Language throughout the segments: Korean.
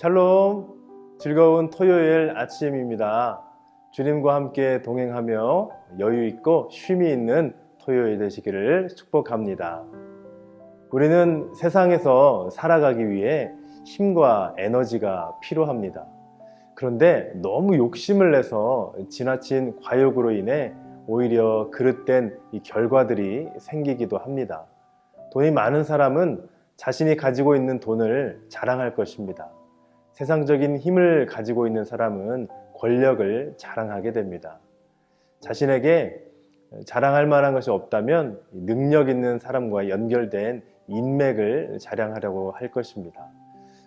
샬롬, 즐거운 토요일 아침입니다. 주님과 함께 동행하며 여유 있고 쉼이 있는 토요일 되시기를 축복합니다. 우리는 세상에서 살아가기 위해 힘과 에너지가 필요합니다. 그런데 너무 욕심을 내서 지나친 과욕으로 인해 오히려 그릇된 이 결과들이 생기기도 합니다. 돈이 많은 사람은 자신이 가지고 있는 돈을 자랑할 것입니다. 세상적인 힘을 가지고 있는 사람은 권력을 자랑하게 됩니다. 자신에게 자랑할 만한 것이 없다면 능력 있는 사람과 연결된 인맥을 자랑하려고 할 것입니다.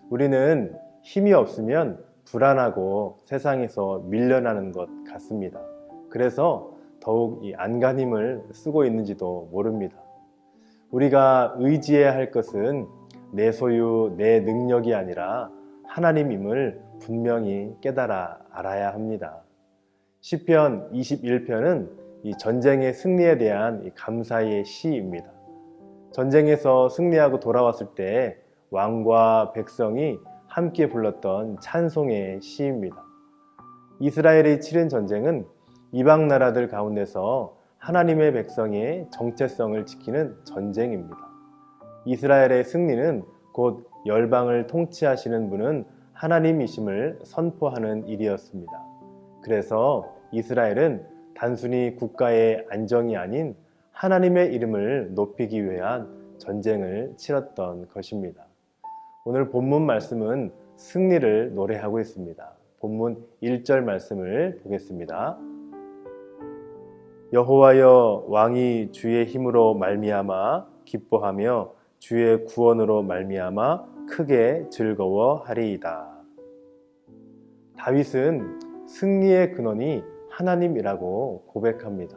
우리는 힘이 없으면 불안하고 세상에서 밀려나는 것 같습니다. 그래서 더욱 이 안간힘을 쓰고 있는지도 모릅니다. 우리가 의지해야 할 것은 내 소유, 내 능력이 아니라 하나님임을 분명히 깨달아 알아야 합니다. 시편 21편은 이 전쟁의 승리에 대한 감사의 시입니다. 전쟁에서 승리하고 돌아왔을 때 왕과 백성이 함께 불렀던 찬송의 시입니다. 이스라엘이 치른 전쟁은 이방 나라들 가운데서 하나님의 백성의 정체성을 지키는 전쟁입니다. 이스라엘의 승리는 곧 열방을 통치하시는 분은 하나님이심을 선포하는 일이었습니다. 그래서 이스라엘은 단순히 국가의 안정이 아닌 하나님의 이름을 높이기 위한 전쟁을 치렀던 것입니다. 오늘 본문 말씀은 승리를 노래하고 있습니다. 본문 1절 말씀을 보겠습니다. 여호와여, 왕이 주의 힘으로 말미암아 기뻐하며 주의 구원으로 말미암아 크게 즐거워하리이다. 다윗은 승리의 근원이 하나님이라고 고백합니다.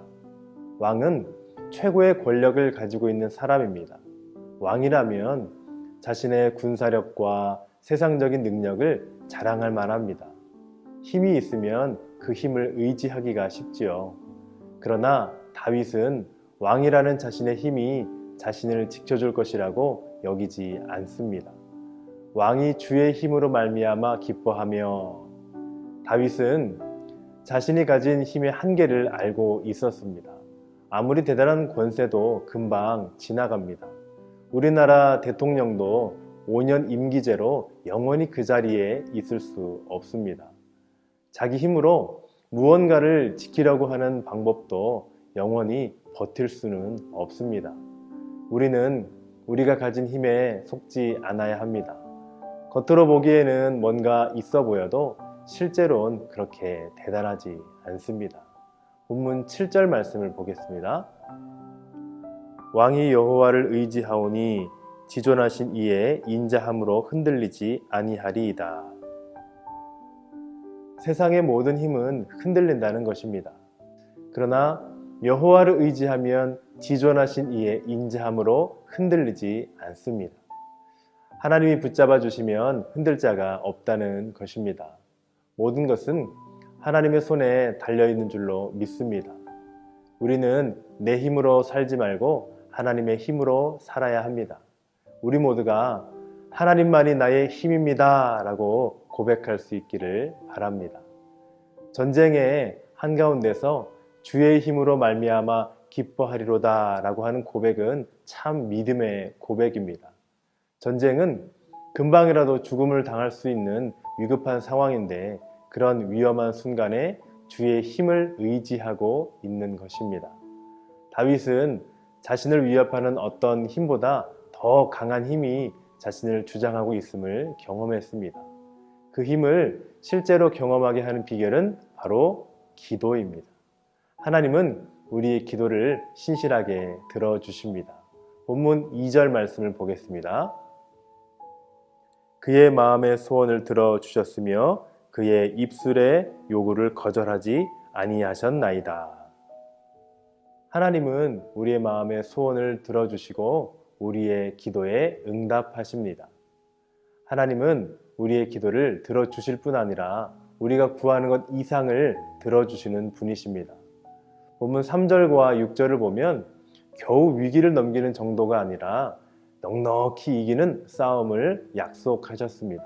왕은 최고의 권력을 가지고 있는 사람입니다. 왕이라면 자신의 군사력과 세상적인 능력을 자랑할 만합니다. 힘이 있으면 그 힘을 의지하기가 쉽지요. 그러나 다윗은 왕이라는 자신의 힘이 자신을 지켜줄 것이라고 여기지 않습니다. 왕이 주의 힘으로 말미암아 기뻐하며, 다윗은 자신이 가진 힘의 한계를 알고 있었습니다. 아무리 대단한 권세도 금방 지나갑니다. 우리나라 대통령도 5년 임기제로 영원히 그 자리에 있을 수 없습니다. 자기 힘으로 무언가를 지키려고 하는 방법도 영원히 버틸 수는 없습니다. 우리는 우리가 가진 힘에 속지 않아야 합니다. 겉으로 보기에는 뭔가 있어 보여도 실제로는 그렇게 대단하지 않습니다. 본문 7절 말씀을 보겠습니다. 왕이 여호와를 의지하오니 지존하신 이의 인자함으로 흔들리지 아니하리이다. 세상의 모든 힘은 흔들린다는 것입니다. 그러나 여호와를 의지하면 지존하신 이의 인자함으로 흔들리지 않습니다. 하나님이 붙잡아 주시면 흔들 자가 없다는 것입니다. 모든 것은 하나님의 손에 달려있는 줄로 믿습니다. 우리는 내 힘으로 살지 말고 하나님의 힘으로 살아야 합니다. 우리 모두가 하나님만이 나의 힘입니다 라고 고백할 수 있기를 바랍니다. 전쟁의 한가운데서 주의 힘으로 말미암아 기뻐하리로다 라고 하는 고백은 참 믿음의 고백입니다. 전쟁은 금방이라도 죽음을 당할 수 있는 위급한 상황인데 그런 위험한 순간에 주의 힘을 의지하고 있는 것입니다. 다윗은 자신을 위협하는 어떤 힘보다 더 강한 힘이 자신을 주장하고 있음을 경험했습니다. 그 힘을 실제로 경험하게 하는 비결은 바로 기도입니다. 하나님은 우리의 기도를 신실하게 들어주십니다. 본문 2절 말씀을 보겠습니다. 그의 마음의 소원을 들어주셨으며 그의 입술의 요구를 거절하지 아니하셨나이다. 하나님은 우리의 마음의 소원을 들어주시고 우리의 기도에 응답하십니다. 하나님은 우리의 기도를 들어주실 뿐 아니라 우리가 구하는 것 이상을 들어주시는 분이십니다. 본문 3절과 6절을 보면 겨우 위기를 넘기는 정도가 아니라 넉넉히 이기는 싸움을 약속하셨습니다.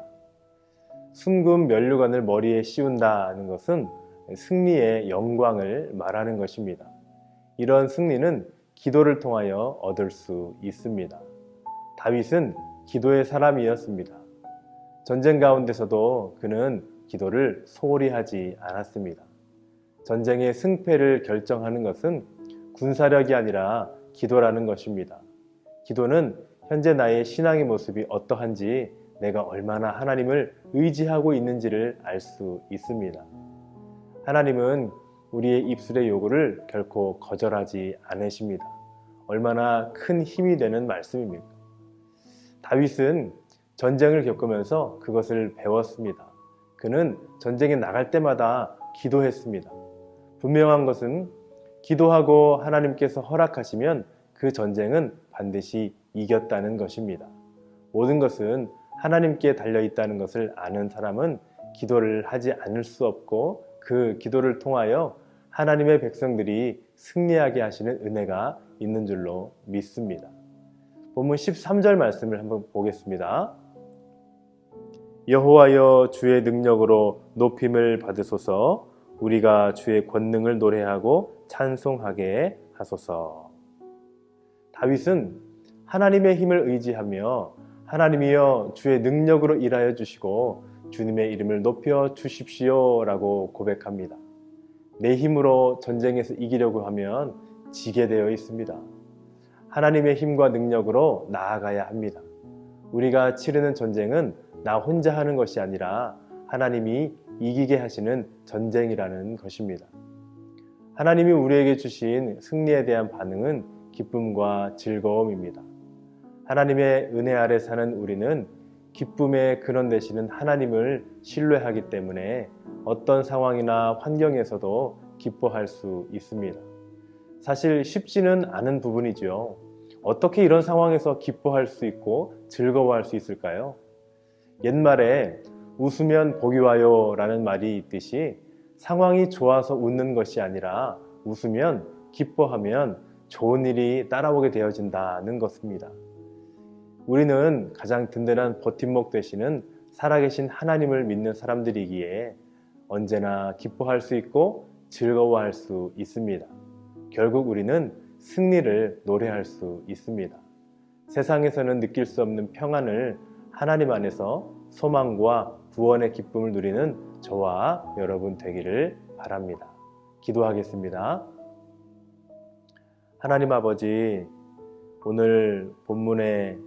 순금 면류관을 머리에 씌운다는 것은 승리의 영광을 말하는 것입니다. 이런 승리는 기도를 통하여 얻을 수 있습니다. 다윗은 기도의 사람이었습니다. 전쟁 가운데서도 그는 기도를 소홀히 하지 않았습니다. 전쟁의 승패를 결정하는 것은 군사력이 아니라 기도라는 것입니다. 기도는 현재 나의 신앙의 모습이 어떠한지, 내가 얼마나 하나님을 의지하고 있는지를 알 수 있습니다. 하나님은 우리의 입술의 요구를 결코 거절하지 않으십니다. 얼마나 큰 힘이 되는 말씀입니까? 다윗은 전쟁을 겪으면서 그것을 배웠습니다. 그는 전쟁에 나갈 때마다 기도했습니다. 분명한 것은 기도하고 하나님께서 허락하시면 그 전쟁은 반드시 이겼다는 것입니다. 모든 것은 하나님께 달려있다는 것을 아는 사람은 기도를 하지 않을 수 없고, 그 기도를 통하여 하나님의 백성들이 승리하게 하시는 은혜가 있는 줄로 믿습니다. 본문 13절 말씀을 한번 보겠습니다. 여호와여, 주의 능력으로 높임을 받으소서. 우리가 주의 권능을 노래하고 찬송하게 하소서. 다윗은 하나님의 힘을 의지하며 하나님이여 주의 능력으로 일하여 주시고 주님의 이름을 높여 주십시오 라고 고백합니다. 내 힘으로 전쟁에서 이기려고 하면 지게 되어 있습니다. 하나님의 힘과 능력으로 나아가야 합니다. 우리가 치르는 전쟁은 나 혼자 하는 것이 아니라 하나님이 이기게 하시는 전쟁이라는 것입니다. 하나님이 우리에게 주신 승리에 대한 반응은 기쁨과 즐거움입니다. 하나님의 은혜 아래 사는 우리는 기쁨의 근원 되시는 하나님을 신뢰하기 때문에 어떤 상황이나 환경에서도 기뻐할 수 있습니다. 사실 쉽지는 않은 부분이죠. 어떻게 이런 상황에서 기뻐할 수 있고 즐거워할 수 있을까요? 옛말에 웃으면 복이 와요 라는 말이 있듯이, 상황이 좋아서 웃는 것이 아니라 웃으면, 기뻐하면 좋은 일이 따라오게 되어진다는 것입니다. 우리는 가장 든든한 버팀목 되시는 살아계신 하나님을 믿는 사람들이기에 언제나 기뻐할 수 있고 즐거워할 수 있습니다. 결국 우리는 승리를 노래할 수 있습니다. 세상에서는 느낄 수 없는 평안을 하나님 안에서 소망과 구원의 기쁨을 누리는 저와 여러분 되기를 바랍니다. 기도하겠습니다. 하나님 아버지, 오늘 본문의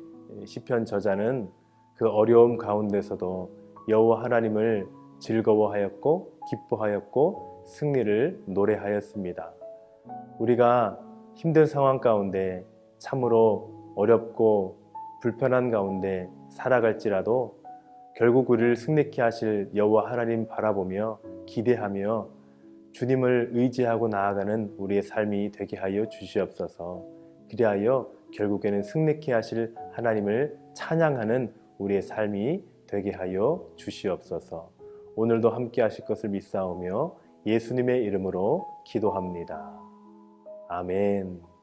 시편 저자는 그 어려움 가운데서도 여호와 하나님을 즐거워하였고 기뻐하였고 승리를 노래하였습니다. 우리가 힘든 상황 가운데, 참으로 어렵고 불편한 가운데 살아갈지라도 결국 우리를 승리케 하실 여호와 하나님 바라보며 기대하며 주님을 의지하고 나아가는 우리의 삶이 되게 하여 주시옵소서. 그리하여 결국에는 승리케 하실 하나님을 찬양하는 우리의 삶이 되게 하여 주시옵소서. 오늘도 함께 하실 것을 믿사오며 예수님의 이름으로 기도합니다. 아멘.